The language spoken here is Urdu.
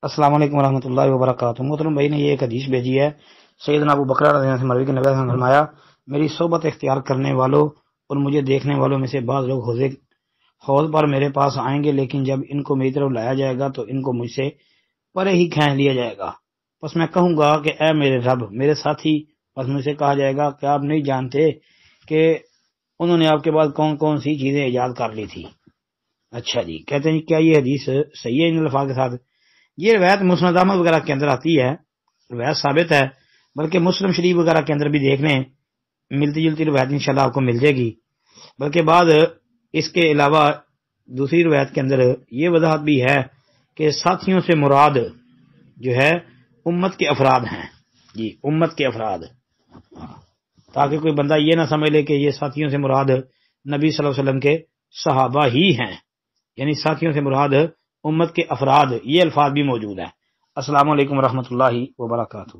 السلام علیکم ورحمۃ اللہ وبرکاتہ۔ محترم بھائی نے یہ ایک حدیث بھیجی ہے، سیدنا ابو بکر رضی اللہ عنہ سے مروی کہ نبی صلی اللہ علیہ وسلم نے فرمایا، میری صحبت اختیار کرنے والوں اور مجھے دیکھنے والوں میں سے بعض لوگ حوض پر میرے پاس آئیں گے، لیکن جب ان کو میری طرف لایا جائے گا تو ان کو مجھ سے پرے ہی کھینچ لیا جائے گا۔ پس میں کہوں گا کہ اے میرے رب، میرے ساتھی۔ پس مجھ سے کہا جائے گا کہ آپ نہیں جانتے کہ انہوں نے آپ کے بعد کون کون سی چیزیں ایجاد کر لی تھی۔ اچھا جی، کہتے ہیں کیا یہ حدیث صحیح ہے ان الفاظ کے ساتھ؟ یہ روایت مسند احمد وغیرہ کے اندر آتی ہے، روایت ثابت ہے، بلکہ مسلم شریف وغیرہ کے اندر بھی دیکھ لیں، ملتی جلتی روایت انشاءاللہ آپ کو مل جائے گی۔ بلکہ بعد اس کے علاوہ دوسری روایت کے اندر یہ وضاحت بھی ہے کہ ساتھیوں سے مراد جو ہے امت کے افراد ہیں، جی امت کے افراد، تاکہ کوئی بندہ یہ نہ سمجھ لے کہ یہ ساتھیوں سے مراد نبی صلی اللہ علیہ وسلم کے صحابہ ہی ہیں، یعنی ساتھیوں سے مراد امت کے افراد، یہ الفاظ بھی موجود ہیں۔ السلام علیکم ورحمۃ اللہ وبرکاتہ۔